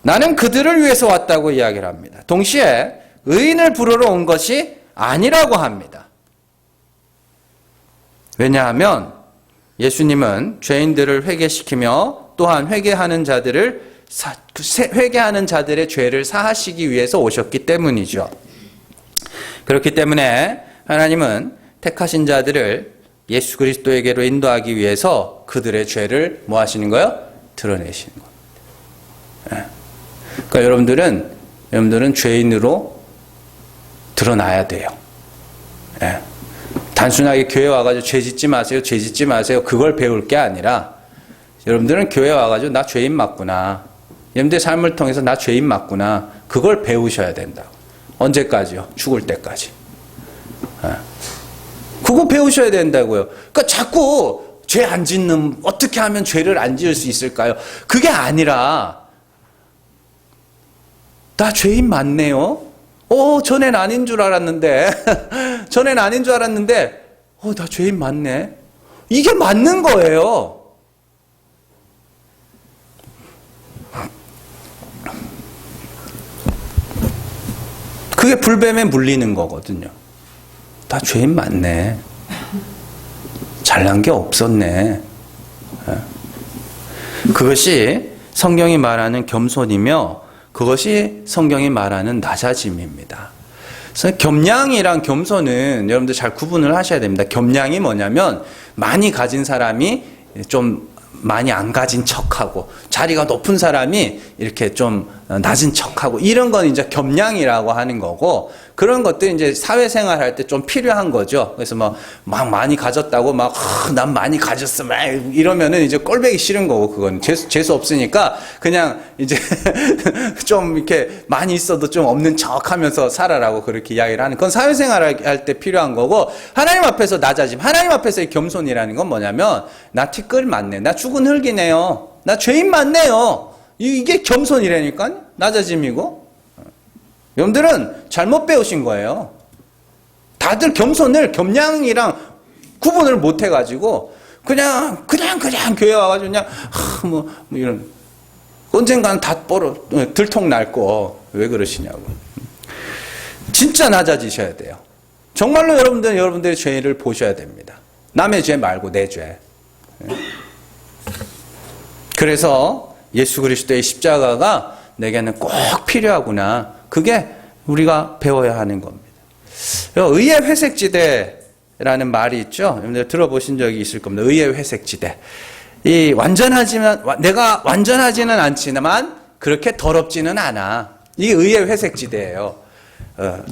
나는 그들을 위해서 왔다고 이야기를 합니다. 동시에 의인을 부르러 온 것이 아니라고 합니다. 왜냐하면 예수님은 죄인들을 회개시키며 또한 회개하는 자들의 죄를 사하시기 위해서 오셨기 때문이죠. 그렇기 때문에 하나님은 택하신 자들을 예수 그리스도에게로 인도하기 위해서 그들의 죄를 뭐 하시는 거예요? 드러내시는 겁니다. 그러니까 여러분들은 죄인으로 드러나야 돼요. 예. 단순하게 교회 와가지고 죄 짓지 마세요, 죄 짓지 마세요. 그걸 배울 게 아니라 여러분들은 교회 와가지고 나 죄인 맞구나. 여러분들의 삶을 통해서 나 죄인 맞구나. 그걸 배우셔야 된다고. 언제까지요? 죽을 때까지. 예. 그거 배우셔야 된다고요. 그러니까 자꾸 죄 안 짓는, 어떻게 하면 죄를 안 지을 수 있을까요? 그게 아니라 나 죄인 맞네요. 전엔 아닌 줄 알았는데 전엔 아닌 줄 알았는데 나 죄인 맞네. 이게 맞는 거예요. 그게 불뱀에 물리는 거거든요. 나 죄인 맞네. 잘난 게 없었네. 그것이 성경이 말하는 겸손이며 그것이 성경이 말하는 낮아짐입니다. 그래서 겸양이랑 겸손은 여러분들 잘 구분을 하셔야 됩니다. 겸양이 뭐냐면 많이 가진 사람이 좀 많이 안 가진 척하고 자리가 높은 사람이 이렇게 좀 낮은 척하고 이런 건 이제 겸양이라고 하는 거고 그런 것들이 이제 사회생활 할 때 좀 필요한 거죠. 그래서 막 많이 가졌다고 난 많이 가졌어 막 이러면은 이제 꼴보기 싫은 거고 그건 재수 없으니까 그냥 이제 좀 이렇게 많이 있어도 좀 없는 척하면서 살아라고 그렇게 이야기를 하는 그건 사회생활 할 때 필요한 거고 하나님 앞에서 낮아짐 하나님 앞에서의 겸손이라는 건 뭐냐면 나 티끌 맞네 나 죽은 흙이네요 나 죄인 맞네요 이게 겸손이라니까 낮아짐이고 여러분들은 잘못 배우신 거예요. 다들 겸손을 겸양이랑 구분을 못 해가지고 그냥 교회 와가지고 그냥 뭐 이런 언젠가는 다 들통 날 거 왜 그러시냐고. 진짜 낮아지셔야 돼요. 정말로 여러분들의 죄를 보셔야 됩니다. 남의 죄 말고 내 죄. 그래서 예수 그리스도의 십자가가 내게는 꼭 필요하구나. 그게 우리가 배워야 하는 겁니다. 의의 회색지대라는 말이 있죠. 여러분들 들어보신 적이 있을 겁니다. 의의 회색지대. 내가 완전하지는 않지만 그렇게 더럽지는 않아. 이게 의의 회색지대예요.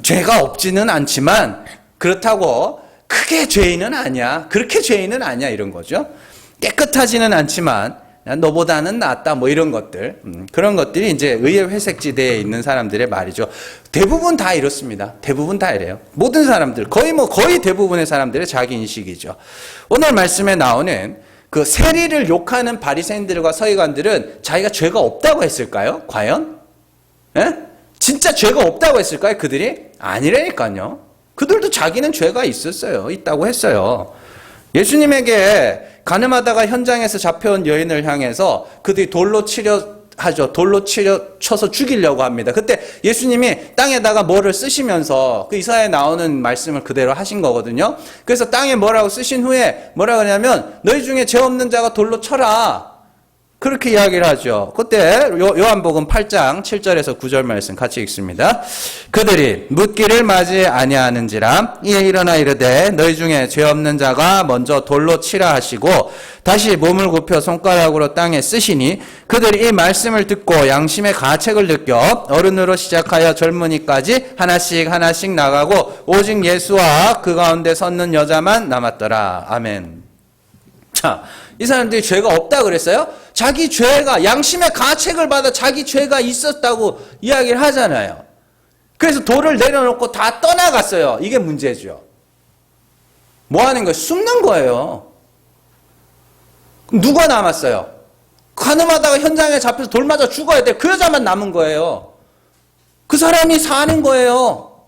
죄가 없지는 않지만 그렇다고 크게 죄인은 아니야. 그렇게 죄인은 아니야. 이런 거죠. 깨끗하지는 않지만 너보다는 낫다 뭐 이런 것들 그런 것들이 이제 의의 회색지대에 있는 사람들의 말이죠. 대부분 다 이렇습니다. 대부분 다 이래요. 모든 사람들 거의 대부분의 사람들의 자기 인식이죠. 오늘 말씀에 나오는 그 세리를 욕하는 바리새인들과 서기관들은 자기가 죄가 없다고 했을까요? 과연? 예? 진짜 죄가 없다고 했을까요? 그들이? 아니라니까요. 그들도 자기는 죄가 있다고 했어요. 예수님에게 가늠하다가 현장에서 잡혀온 여인을 향해서 그들이 돌로 쳐서 죽이려고 합니다. 그때 예수님이 땅에다가 뭐를 쓰시면서 그 이사야에 나오는 말씀을 그대로 하신 거거든요. 그래서 땅에 뭐라고 쓰신 후에 뭐라 그러냐면 너희 중에 죄 없는 자가 돌로 쳐라. 그렇게 이야기를 하죠. 그때 요한복음 8장 7절에서 9절 말씀 같이 읽습니다. 그들이 묻기를 맞이 아니하는지라 이에 일어나 이르되 너희 중에 죄 없는 자가 먼저 돌로 치라 하시고 다시 몸을 굽혀 손가락으로 땅에 쓰시니 그들이 이 말씀을 듣고 양심의 가책을 느껴 어른으로 시작하여 젊은이까지 하나씩 나가고 오직 예수와 그 가운데 섰는 여자만 남았더라. 아멘. 자, 이 사람들이 죄가 없다 그랬어요? 자기 죄가 양심의 가책을 받아 자기 죄가 있었다고 이야기를 하잖아요. 그래서 돌을 내려놓고 다 떠나갔어요. 이게 문제죠. 뭐 하는 거예요? 숨는 거예요. 그럼 누가 남았어요? 가늠하다가 현장에 잡혀서 돌 맞아 죽어야 돼. 그 여자만 남은 거예요. 그 사람이 사는 거예요.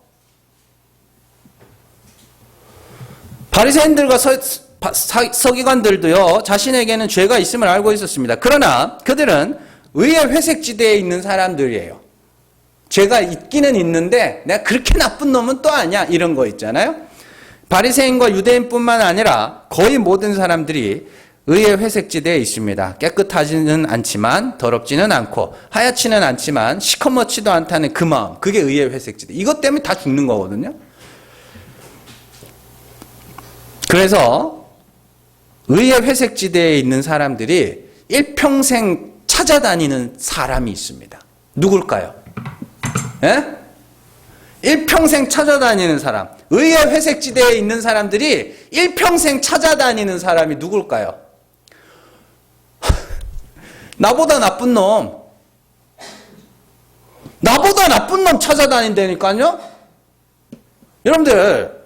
바리새인들과 서기관들도요, 자신에게는 죄가 있음을 알고 있었습니다. 그러나 그들은 의의 회색지대에 있는 사람들이에요. 죄가 있기는 있는데 내가 그렇게 나쁜 놈은 또 아니야. 이런 거 있잖아요. 바리새인과 유대인뿐만 아니라 거의 모든 사람들이 의의 회색지대에 있습니다. 깨끗하지는 않지만 더럽지는 않고 하얗지는 않지만 시커멓지도 않다는 그 마음. 그게 의의 회색지대. 이것 때문에 다 죽는 거거든요. 그래서 의의 회색지대에 있는 사람들이 일평생 찾아다니는 사람이 있습니다. 누굴까요? 예? 일평생 찾아다니는 사람. 의의 회색지대에 있는 사람들이 일평생 찾아다니는 사람이 누굴까요? 나보다 나쁜 놈. 나보다 나쁜 놈 찾아다닌다니까요? 여러분들,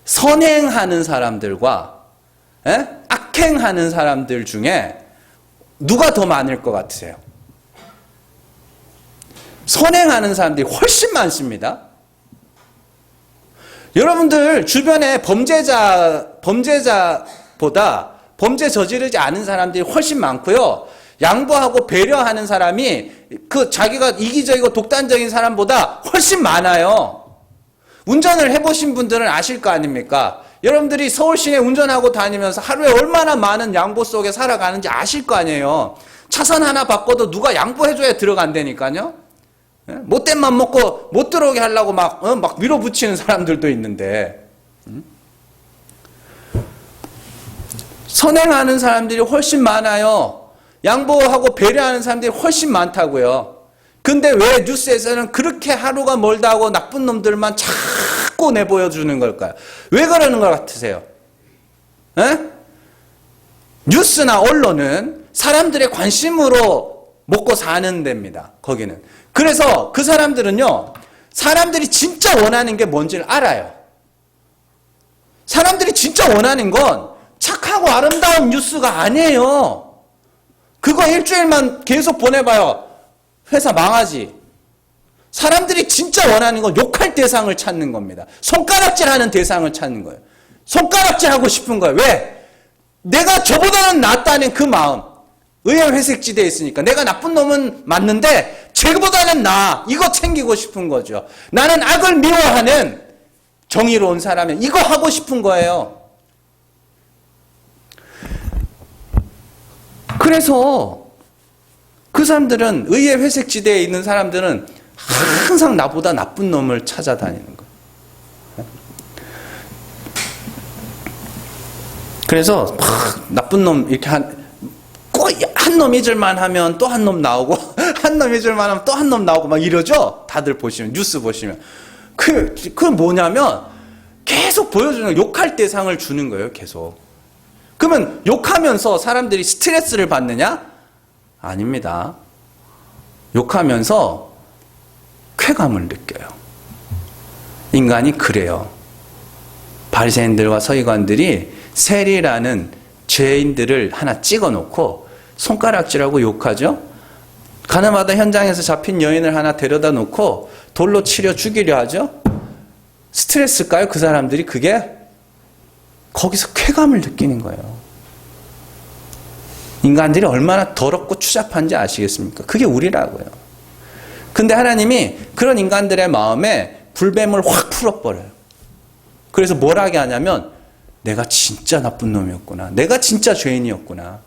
선행하는 사람들과 악행하는 사람들 중에 누가 더 많을 것 같으세요? 선행하는 사람들이 훨씬 많습니다. 여러분들 주변에 범죄자보다 범죄 저지르지 않은 사람들이 훨씬 많고요. 양보하고 배려하는 사람이 자기가 이기적이고 독단적인 사람보다 훨씬 많아요. 운전을 해보신 분들은 아실 거 아닙니까? 여러분들이 서울 시내 운전하고 다니면서 하루에 얼마나 많은 양보 속에 살아가는지 아실 거 아니에요. 차선 하나 바꿔도 누가 양보해줘야 들어간다니까요. 못된 맘 먹고 못 들어오게 하려고 막 밀어붙이는 사람들도 있는데, 선행하는 사람들이 훨씬 많아요. 양보하고 배려하는 사람들이 훨씬 많다고요. 근데 왜 뉴스에서는 그렇게 하루가 멀다 하고 나쁜 놈들만 자꾸 내보여주는 걸까요? 왜 그러는 것 같으세요? 뉴스나 언론은 사람들의 관심으로 먹고 사는 데입니다. 거기는. 그래서 그 사람들은요, 사람들이 진짜 원하는 게 뭔지를 알아요. 사람들이 진짜 원하는 건 착하고 아름다운 뉴스가 아니에요. 그거 일주일만 계속 보내봐요. 회사 망하지. 사람들이 진짜 원하는 건 욕할 대상을 찾는 겁니다. 손가락질하는 대상을 찾는 거예요. 손가락질하고 싶은 거예요. 왜? 내가 저보다는 낫다는 그 마음. 의의 회색지대에 있으니까. 내가 나쁜 놈은 맞는데 쟤보다는 나아. 이거 챙기고 싶은 거죠. 나는 악을 미워하는 정의로운 사람이 이거 하고 싶은 거예요. 그래서 그 사람들은, 의의 회색지대에 있는 사람들은 항상 나보다 나쁜 놈을 찾아다니는 거예요. 그래서 나쁜 놈 이렇게 꼭 한 놈 잊을만 하면 또 한 놈 나오고 한 놈 잊을만 하면 또 한 놈 나오고 막 이러죠. 다들 보시면, 뉴스 보시면. 그 뭐냐면 계속 보여주는 거예요. 욕할 대상을 주는 거예요. 계속. 그러면 욕하면서 사람들이 스트레스를 받느냐? 아닙니다. 욕하면서 쾌감을 느껴요. 인간이 그래요. 바리새인들과 서기관들이 세리라는 죄인들을 하나 찍어놓고 손가락질하고 욕하죠. 가늠하다 현장에서 잡힌 여인을 하나 데려다 놓고 돌로 치려 죽이려 하죠. 스트레스일까요? 그 사람들이 그게 거기서 쾌감을 느끼는 거예요. 인간들이 얼마나 더럽고 추잡한지 아시겠습니까? 그게 우리라고요. 근데 하나님이 그런 인간들의 마음에 불뱀을 확 풀어버려요. 그래서 뭘 하게 하냐면, 내가 진짜 나쁜 놈이었구나. 내가 진짜 죄인이었구나.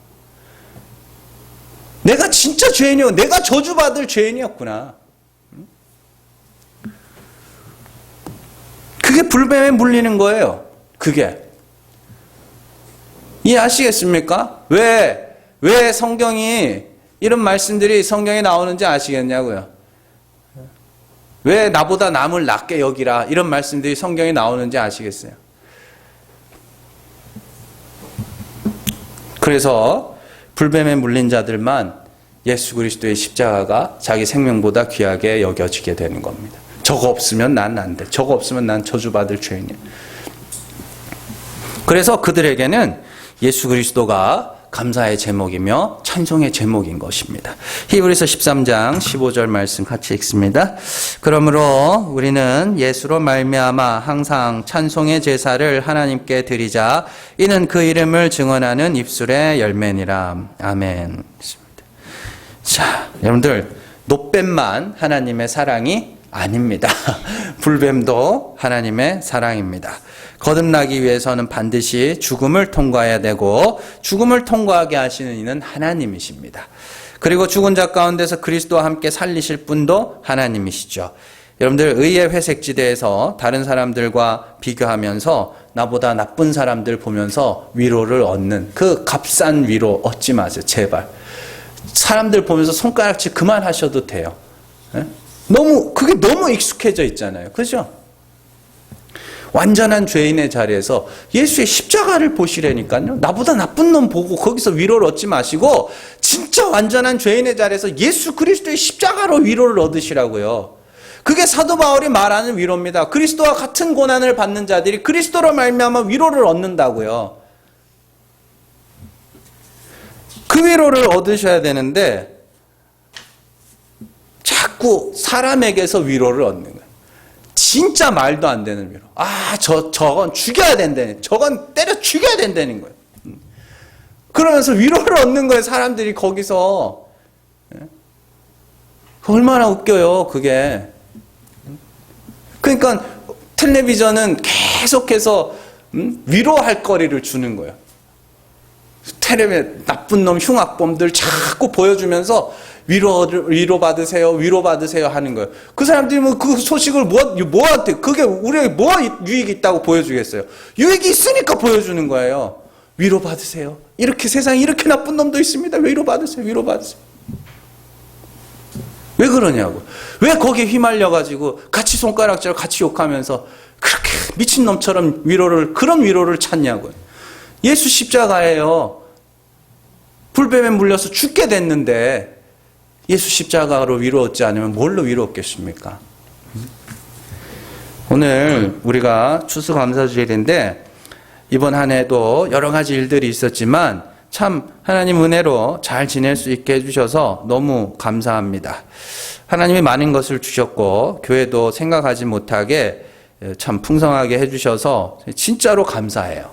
내가 진짜 죄인이었구나. 내가 저주받을 죄인이었구나. 그게 불뱀에 물리는 거예요. 그게. 이해하시겠습니까? 왜 성경이, 이런 말씀들이 성경에 나오는지 아시겠냐고요? 왜 나보다 남을 낫게 여기라, 이런 말씀들이 성경에 나오는지 아시겠어요? 그래서 불뱀에 물린 자들만 예수 그리스도의 십자가가 자기 생명보다 귀하게 여겨지게 되는 겁니다. 저거 없으면 난 안 돼. 저거 없으면 난 저주받을 죄인이야. 그래서 그들에게는 예수 그리스도가 감사의 제목이며 찬송의 제목인 것입니다. 히브리서 13장 15절 말씀 같이 읽습니다. 그러므로 우리는 예수로 말미암아 항상 찬송의 제사를 하나님께 드리자. 이는 그 이름을 증언하는 입술의 열매니라. 아멘. 자, 여러분들, 노뱀만 하나님의 사랑이 아닙니다. 불뱀도 하나님의 사랑입니다. 거듭나기 위해서는 반드시 죽음을 통과해야 되고, 죽음을 통과하게 하시는 이는 하나님이십니다. 그리고 죽은 자 가운데서 그리스도와 함께 살리실 분도 하나님이시죠. 여러분들, 의의 회색지대에서 다른 사람들과 비교하면서 나보다 나쁜 사람들 보면서 위로를 얻는 그 값싼 위로 얻지 마세요. 제발. 사람들 보면서 손가락질 그만하셔도 돼요. 그게 너무 익숙해져 있잖아요. 그죠? 완전한 죄인의 자리에서 예수의 십자가를 보시라니까요. 나보다 나쁜 놈 보고 거기서 위로를 얻지 마시고 진짜 완전한 죄인의 자리에서 예수 그리스도의 십자가로 위로를 얻으시라고요. 그게 사도 바울이 말하는 위로입니다. 그리스도와 같은 고난을 받는 자들이 그리스도로 말미암아 위로를 얻는다고요. 그 위로를 얻으셔야 되는데 자꾸 사람에게서 위로를 얻는 거예요. 진짜 말도 안 되는 위로. 저건 죽여야 된다니. 저건 때려 죽여야 된다는 거예요. 그러면서 위로를 얻는 거예요. 사람들이 거기서. 얼마나 웃겨요, 그게. 그러니까 텔레비전은 계속해서 위로할 거리를 주는 거예요. 텔레비전 나쁜 놈 흉악범들 자꾸 보여주면서 위로 받으세요, 위로 받으세요 하는 거예요. 그 사람들이 뭐 그 소식을 뭐한테 그게 우리에게 뭐 유익이 있다고 보여주겠어요? 유익이 있으니까 보여주는 거예요. 위로 받으세요. 이렇게 세상에 이렇게 나쁜 놈도 있습니다. 위로 받으세요, 위로 받으세요. 왜 그러냐고. 왜 거기에 휘말려가지고 같이 손가락질 같이 욕하면서 그렇게 미친놈처럼 그런 위로를 찾냐고요. 예수 십자가예요. 불뱀에 물려서 죽게 됐는데 예수 십자가로 위로 얻지 않으면 뭘로 위로 얻겠습니까? 오늘 우리가 추수감사주일인데 이번 한 해도 여러 가지 일들이 있었지만 참 하나님 은혜로 잘 지낼 수 있게 해주셔서 너무 감사합니다. 하나님이 많은 것을 주셨고 교회도 생각하지 못하게 참 풍성하게 해주셔서 진짜로 감사해요.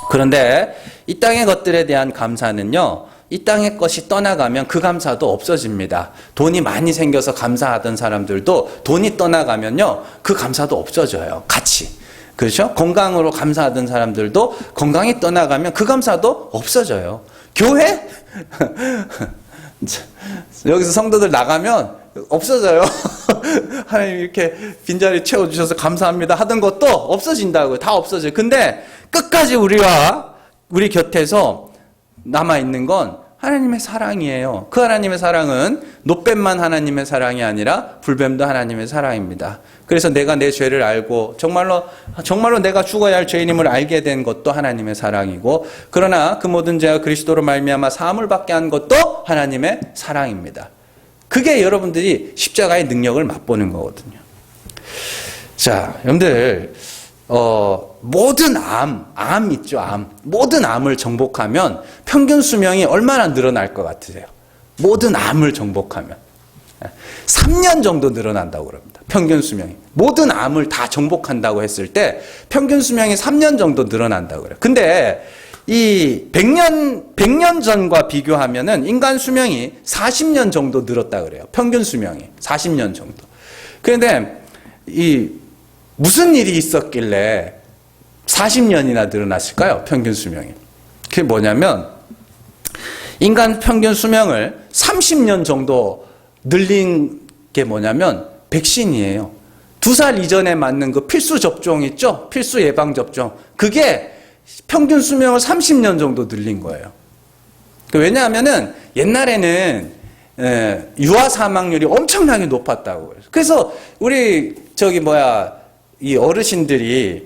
그런데 이 땅의 것들에 대한 감사는요, 이 땅의 것이 떠나가면 그 감사도 없어집니다. 돈이 많이 생겨서 감사하던 사람들도 돈이 떠나가면요, 그 감사도 없어져요. 같이. 그렇죠? 건강으로 감사하던 사람들도 건강이 떠나가면 그 감사도 없어져요. 교회? 여기서 성도들 나가면 없어져요. 하나님 이렇게 빈자리 채워주셔서 감사합니다 하던 것도 없어진다고요. 다 없어져요. 근데 끝까지 우리 곁에서 남아있는 건 하나님의 사랑이에요. 그 하나님의 사랑은 노뱀만 하나님의 사랑이 아니라 불뱀도 하나님의 사랑입니다. 그래서 내가 내 죄를 알고 정말로 내가 죽어야 할 죄인임을 알게 된 것도 하나님의 사랑이고, 그러나 그 모든 죄가 그리스도로 말미암아 사함을 받게 한 것도 하나님의 사랑입니다. 그게 여러분들이 십자가의 능력을 맛보는 거거든요. 자, 여러분들 모든 암 있죠, 암. 모든 암을 정복하면 평균 수명이 얼마나 늘어날 것 같으세요? 모든 암을 정복하면 3년 정도 늘어난다고 그럽니다. 평균 수명이. 모든 암을 다 정복한다고 했을 때 평균 수명이 3년 정도 늘어난다고 그래요. 근데 이 100년 전과 비교하면은 인간 수명이 40년 정도 늘었다 그래요. 평균 수명이 40년 정도. 그런데 무슨 일이 있었길래 40년이나 늘어났을까요? 평균 수명이. 그게 뭐냐면 인간 평균 수명을 30년 정도 늘린 게 뭐냐면 백신이에요. 2살 이전에 맞는 그 필수 접종 있죠? 필수 예방 접종. 그게 평균 수명을 30년 정도 늘린 거예요. 왜냐하면은 옛날에는 유아 사망률이 엄청나게 높았다고. 그래서 우리 이 어르신들이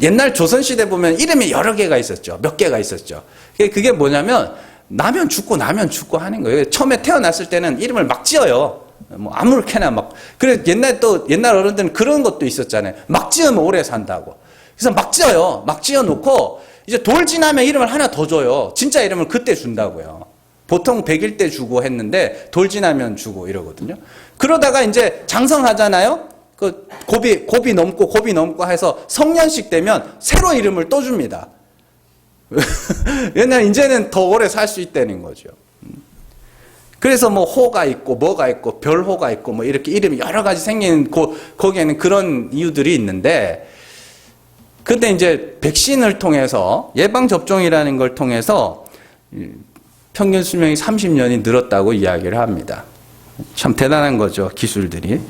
옛날 조선시대 보면 이름이 여러 개가 있었죠. 몇 개가 있었죠. 그게 뭐냐면 나면 죽고 하는 거예요. 처음에 태어났을 때는 이름을 막 지어요. 뭐 아무렇게나 막. 그래 옛날 어른들은 그런 것도 있었잖아요. 막 지으면 오래 산다고. 그래서 막 지어요. 막 지어놓고 이제 돌 지나면 이름을 하나 더 줘요. 진짜 이름을 그때 준다고요. 보통 100일 때 주고 했는데 돌 지나면 주고 이러거든요. 그러다가 이제 장성하잖아요. 그 고비 넘고 해서 성년식 되면 새로 이름을 또 줍니다. 왜냐면 이제는 더 오래 살 수 있다는 거죠. 그래서 뭐 호가 있고 뭐가 있고 별호가 있고 뭐 이렇게 이름이 여러 가지 생기는 거기에는 그런 이유들이 있는데, 근데 이제 백신을 통해서 예방접종이라는 걸 통해서 평균 수명이 30년이 늘었다고 이야기를 합니다. 참 대단한 거죠, 기술들이.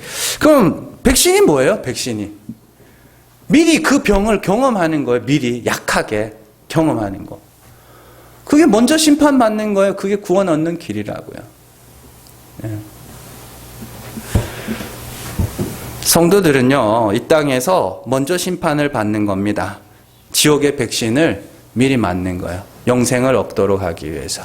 그럼 백신이 뭐예요? 백신이 미리 그 병을 경험하는 거예요. 미리 약하게 경험하는 거. 그게 먼저 심판받는 거예요. 그게 구원 얻는 길이라고요. 예. 성도들은요, 이 땅에서 먼저 심판을 받는 겁니다. 지옥의 백신을 미리 맞는 거예요. 영생을 얻도록 하기 위해서.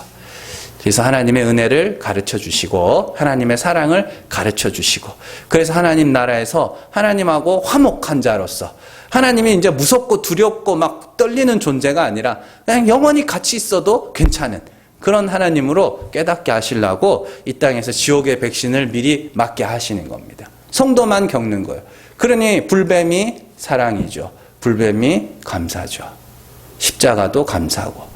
그래서 하나님의 은혜를 가르쳐 주시고 하나님의 사랑을 가르쳐 주시고, 그래서 하나님 나라에서 하나님하고 화목한 자로서, 하나님이 이제 무섭고 두렵고 막 떨리는 존재가 아니라 그냥 영원히 같이 있어도 괜찮은 그런 하나님으로 깨닫게 하시려고 이 땅에서 지옥의 백신을 미리 맞게 하시는 겁니다. 성도만 겪는 거예요. 그러니 불뱀이 사랑이죠. 불뱀이 감사죠. 십자가도 감사하고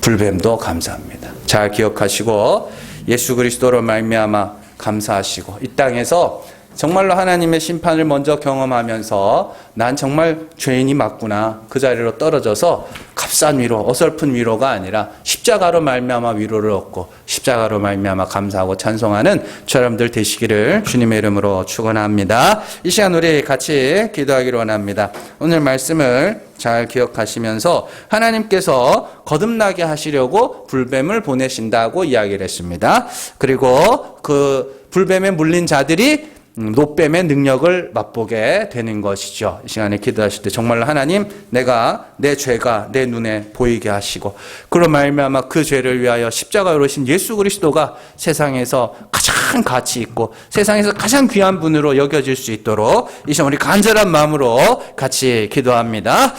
불뱀도 감사합니다. 잘 기억하시고 예수 그리스도로 말미암아 감사하시고, 이 땅에서 정말로 하나님의 심판을 먼저 경험하면서 난 정말 죄인이 맞구나, 그 자리로 떨어져서 값싼 위로, 어설픈 위로가 아니라 십자가로 말미암아 위로를 얻고 십자가로 말미암아 감사하고 찬송하는 저여러분들 되시기를 주님의 이름으로 축원합니다. 이 시간 우리 같이 기도하기를 원합니다. 오늘 말씀을 잘 기억하시면서 하나님께서 거듭나게 하시려고 불뱀을 보내신다고 이야기를 했습니다. 그리고 그 불뱀에 물린 자들이 노뱀의 능력을 맛보게 되는 것이죠. 이 시간에 기도하실 때 정말로 하나님, 내 죄가 내 눈에 보이게 하시고, 그로 말미암아 그 죄를 위하여 십자가에 오르신 예수 그리스도가 세상에서 가장 가치 있고 세상에서 가장 귀한 분으로 여겨질 수 있도록 이 시간 우리 간절한 마음으로 같이 기도합니다.